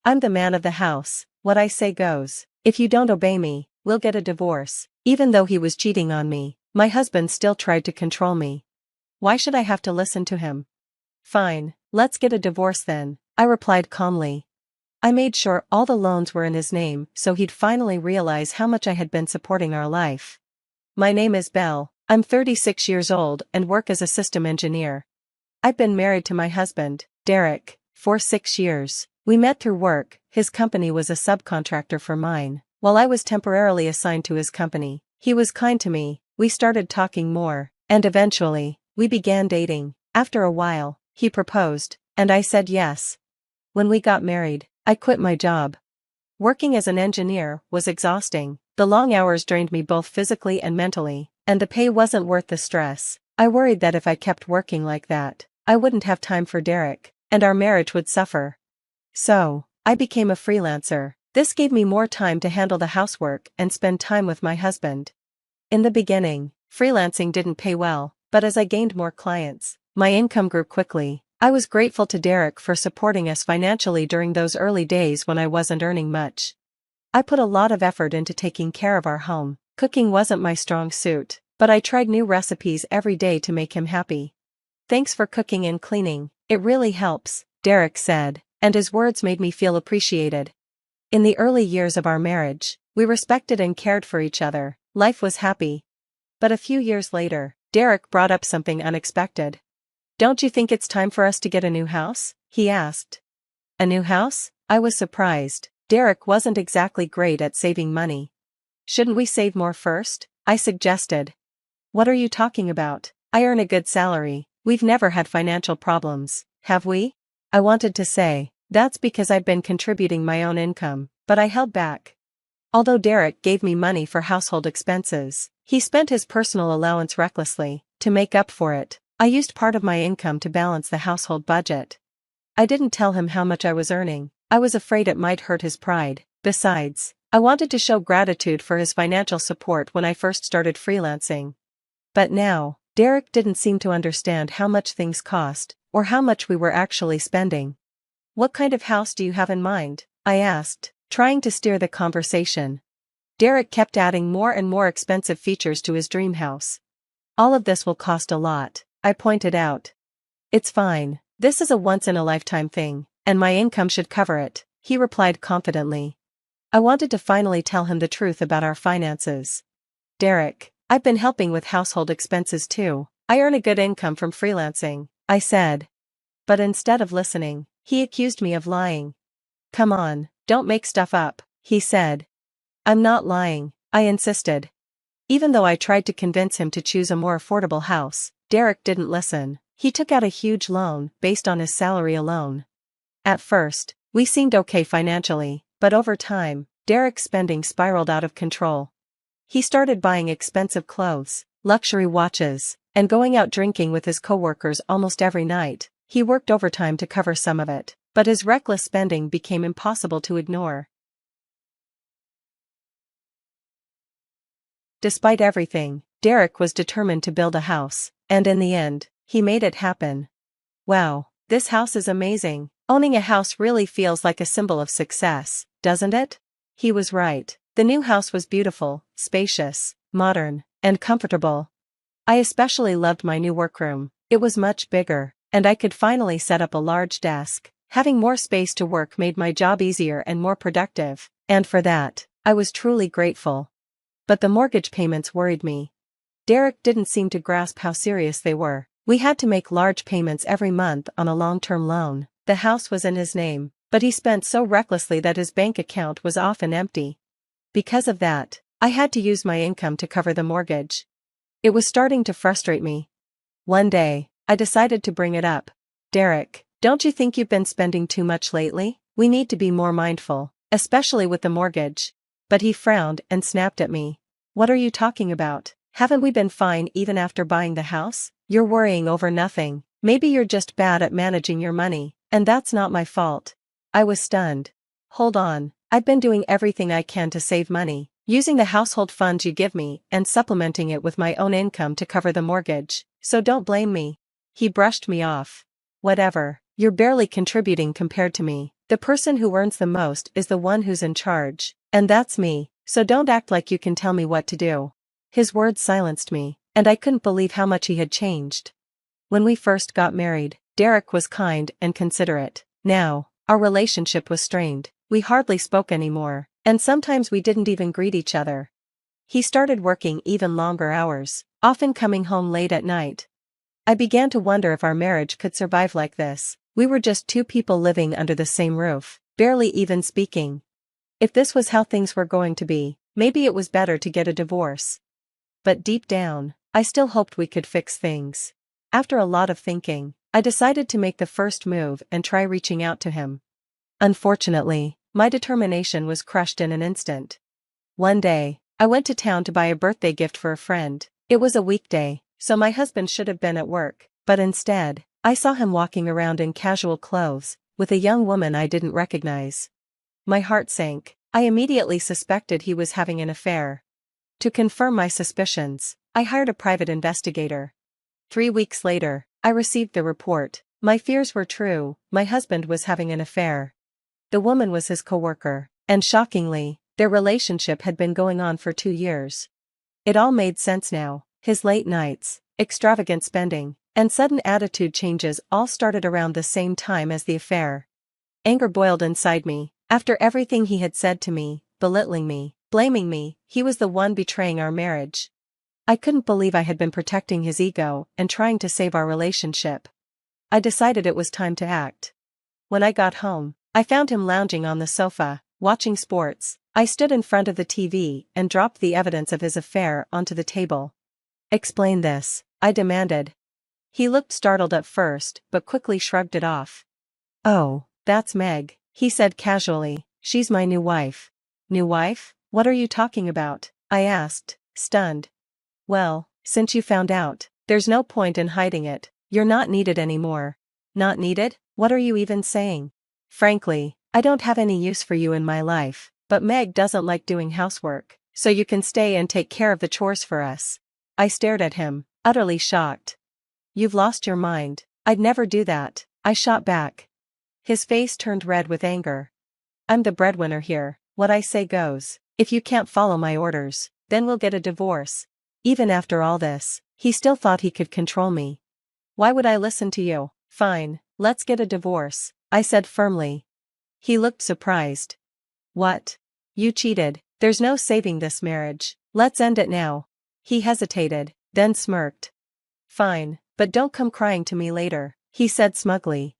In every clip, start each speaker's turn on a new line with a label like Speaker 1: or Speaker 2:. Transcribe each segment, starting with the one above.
Speaker 1: I'm the man of the house, what I say goes. If you don't obey me, we'll get a divorce. Even though he was cheating on me, my husband still tried to control me. Why should I have to listen to him? Fine, let's get a divorce then, I replied calmly. I made sure all the loans were in his name so he'd finally realize how much I had been supporting our life. My name is Belle, I'm 36 years old and work as a system engineer. I've been married to my husband, Derek, for 6 years. We met through work, his company was a subcontractor for mine, while I was temporarily assigned to his company. He was kind to me, we started talking more, and eventually, we began dating. After a while, he proposed, and I said yes. When we got married, I quit my job. Working as an engineer was exhausting, the long hours drained me both physically and mentally, and the pay wasn't worth the stress. I worried that if I kept working like that, I wouldn't have time for Derek, and our marriage would suffer. So, I became a freelancer. This gave me more time to handle the housework and spend time with my husband. In the beginning, freelancing didn't pay well, but as I gained more clients, my income grew quickly. I was grateful to Derek for supporting us financially during those early days when I wasn't earning much. I put a lot of effort into taking care of our home. Cooking wasn't my strong suit, but I tried new recipes every day to make him happy. Thanks for cooking and cleaning, it really helps, Derek said, and his words made me feel appreciated. In the early years of our marriage, we respected and cared for each other, life was happy. But a few years later, Derek brought up something unexpected. Don't you think it's time for us to get a new house? He asked. A new house? I was surprised. Derek wasn't exactly great at saving money. Shouldn't we save more first? I suggested. What are you talking about? I earn a good salary. We've never had financial problems, have we? I wanted to say, that's because I've been contributing my own income, but I held back. Although Derek gave me money for household expenses, he spent his personal allowance recklessly. To make up for it, I used part of my income to balance the household budget. I didn't tell him how much I was earning. I was afraid it might hurt his pride. Besides, I wanted to show gratitude for his financial support when I first started freelancing. But now, Derek didn't seem to understand how much things cost, or how much we were actually spending. What kind of house do you have in mind? I asked, trying to steer the conversation. Derek kept adding more and more expensive features to his dream house. All of this will cost a lot, I pointed out. It's fine, this is a once-in-a-lifetime thing, and my income should cover it, he replied confidently. I wanted to finally tell him the truth about our finances. Derek, I've been helping with household expenses too. I earn a good income from freelancing, I said. But instead of listening, he accused me of lying. Come on, don't make stuff up, he said. I'm not lying, I insisted. Even though I tried to convince him to choose a more affordable house, Derek didn't listen. He took out a huge loan based on his salary alone. At first, we seemed okay financially, but over time, Derek's spending spiraled out of control. He started buying expensive clothes, luxury watches, and going out drinking with his coworkers almost every night. He worked overtime to cover some of it, but his reckless spending became impossible to ignore. Despite everything, Derek was determined to build a house, and in the end, he made it happen. Wow, this house is amazing. Owning a house really feels like a symbol of success, doesn't it? He was right. The new house was beautiful, spacious, modern, and comfortable. I especially loved my new workroom. It was much bigger, and I could finally set up a large desk. Having more space to work made my job easier and more productive, and for that, I was truly grateful. But the mortgage payments worried me. Derek didn't seem to grasp how serious they were. We had to make large payments every month on a long-term loan. The house was in his name, but he spent so recklessly that his bank account was often empty. Because of that, I had to use my income to cover the mortgage. It was starting to frustrate me. One day, I decided to bring it up. Derek, don't you think you've been spending too much lately? We need to be more mindful, especially with the mortgage. But he frowned and snapped at me. What are you talking about? Haven't we been fine even after buying the house? You're worrying over nothing. Maybe you're just bad at managing your money, and that's not my fault. I was stunned. Hold on, I've been doing everything I can to save money, using the household funds you give me and supplementing it with my own income to cover the mortgage, so don't blame me. He brushed me off. Whatever, You're barely contributing compared to me. The person who earns the most is the one who's in charge, and that's me, so don't act like you can tell me what to do." His words silenced me, and I couldn't believe how much he had changed. When we first got married, Derek was kind and considerate. Now, our relationship was strained. We hardly spoke anymore, and sometimes we didn't even greet each other. He started working even longer hours, often coming home late at night. I began to wonder if our marriage could survive like this. We were just two people living under the same roof, barely even speaking. If this was how things were going to be, maybe it was better to get a divorce. But deep down, I still hoped we could fix things. After a lot of thinking, I decided to make the first move and try reaching out to him. Unfortunately, my determination was crushed in an instant. One day, I went to town to buy a birthday gift for a friend. It was a weekday, so my husband should have been at work, but instead, I saw him walking around in casual clothes, with a young woman I didn't recognize. My heart sank. I immediately suspected he was having an affair. To confirm my suspicions, I hired a private investigator. 3 weeks later, I received the report. My fears were true, my husband was having an affair. The woman was his coworker, and shockingly, their relationship had been going on for 2 years. It all made sense now. His late nights, extravagant spending, and sudden attitude changes all started around the same time as the affair. Anger boiled inside me. After everything he had said to me, belittling me, blaming me, he was the one betraying our marriage. I couldn't believe I had been protecting his ego and trying to save our relationship. I decided it was time to act. When I got home, I found him lounging on the sofa, watching sports. I stood in front of the TV and dropped the evidence of his affair onto the table. "Explain this," I demanded. He looked startled at first, but quickly shrugged it off. "Oh, that's Meg," he said casually. "She's my new wife." "New wife? What are you talking about?" I asked, stunned. "Well, since you found out, there's no point in hiding it. You're not needed anymore." "Not needed? What are you even saying?" "Frankly, I don't have any use for you in my life, but Meg doesn't like doing housework, so you can stay and take care of the chores for us." I stared at him, utterly shocked. "You've lost your mind." "I'd never do that," I shot back. His face turned red with anger. "I'm the breadwinner here. What I say goes. If you can't follow my orders, then we'll get a divorce." Even after all this, he still thought he could control me. "Why would I listen to you?" "Fine, let's get a divorce," I said firmly. He looked surprised. "What? You cheated. There's no saving this marriage. Let's end it now." He hesitated, then smirked. "Fine, but don't come crying to me later," he said smugly.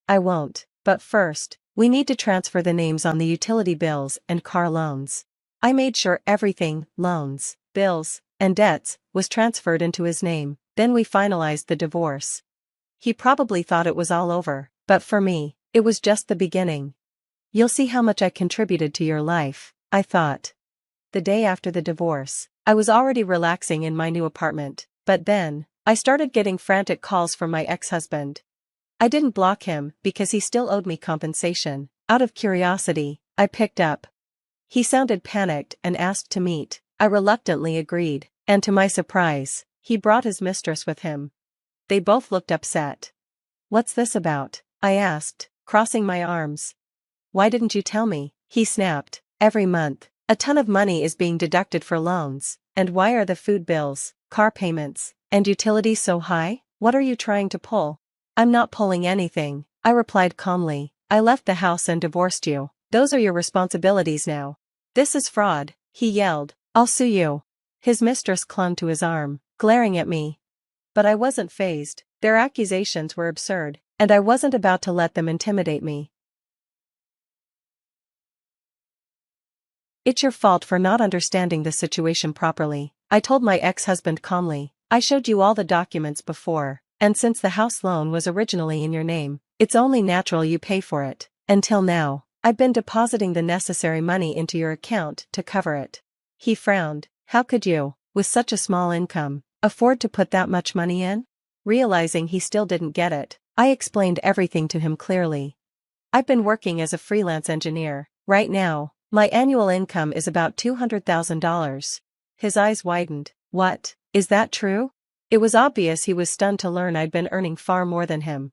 Speaker 1: "I won't, but first, we need to transfer the names on the utility bills and car loans." I made sure everything, loans, bills, and debts, was transferred into his name, then we finalized the divorce. He probably thought it was all over, but for me, it was just the beginning. "You'll see how much I contributed to your life," I thought. The day after the divorce, I was already relaxing in my new apartment, but then, I started getting frantic calls from my ex-husband. I didn't block him because he still owed me compensation. Out of curiosity, I picked up. He sounded panicked and asked to meet. I reluctantly agreed, and to my surprise, he brought his mistress with him. They both looked upset. "What's this about?" I asked, crossing my arms. "Why didn't you tell me?" he snapped. "Every month, a ton of money is being deducted for loans, and why are the food bills, car payments, and utilities so high? What are you trying to pull?" "I'm not pulling anything," I replied calmly. "I left the house and divorced you. Those are your responsibilities now." "This is fraud," he yelled. "I'll sue you." His mistress clung to his arm, glaring at me. But I wasn't fazed. Their accusations were absurd, and I wasn't about to let them intimidate me. "It's your fault for not understanding the situation properly," I told my ex-husband calmly. "I showed you all the documents before, and since the house loan was originally in your name, it's only natural you pay for it. Until now, I've been depositing the necessary money into your account to cover it." He frowned. "How could you, with such a small income, afford to put that much money in?" Realizing he still didn't get it, I explained everything to him clearly. "I've been working as a freelance engineer. Right now, my annual income is about $200,000. His eyes widened. "What? Is that true?" It was obvious he was stunned to learn I'd been earning far more than him.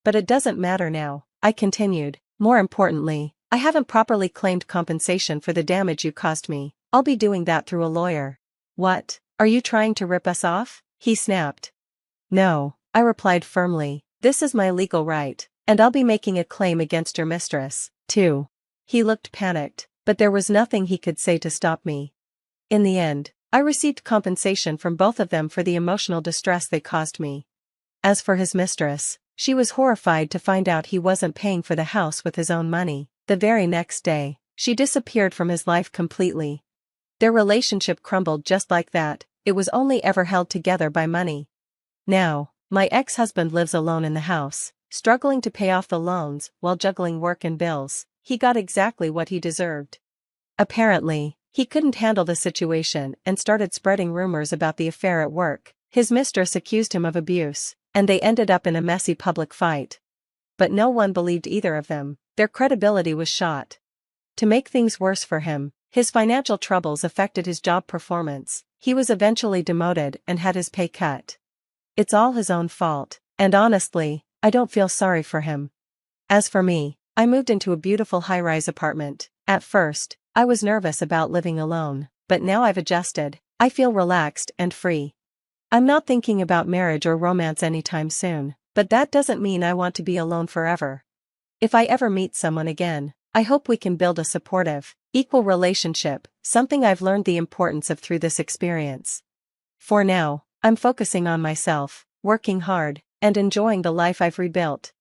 Speaker 1: But it doesn't matter now, I continued. More importantly, I haven't properly claimed compensation for the damage you caused me. I'll be doing that through a lawyer. What? Are you trying to rip us off? He snapped. No, I replied firmly. This is my legal right, and I'll be making a claim against your mistress, too. He looked panicked, but there was nothing he could say to stop me. In the end, I received compensation from both of them for the emotional distress they caused me. As for his mistress, she was horrified to find out he wasn't paying for the house with his own money. The very next day, she disappeared from his life completely. Their relationship crumbled just like that. It was only ever held together by money. Now, my ex-husband lives alone in the house, struggling to pay off the loans while juggling work and bills. He got exactly what he deserved. Apparently, he couldn't handle the situation and started spreading rumors about the affair at work. His mistress accused him of abuse, and they ended up in a messy public fight. But no one believed either of them. Their credibility was shot. To make things worse for him, his financial troubles affected his job performance. He was eventually demoted and had his pay cut. It's all his own fault, and honestly, I don't feel sorry for him. As for me, I moved into a beautiful high-rise apartment. At first, I was nervous about living alone, but now I've adjusted. I feel relaxed and free. I'm not thinking about marriage or romance anytime soon, but that doesn't mean I want to be alone forever. If I ever meet someone again, I hope we can build a supportive, equal relationship, something I've learned the importance of through this experience. For now, I'm focusing on myself, working hard, and enjoying the life I've rebuilt.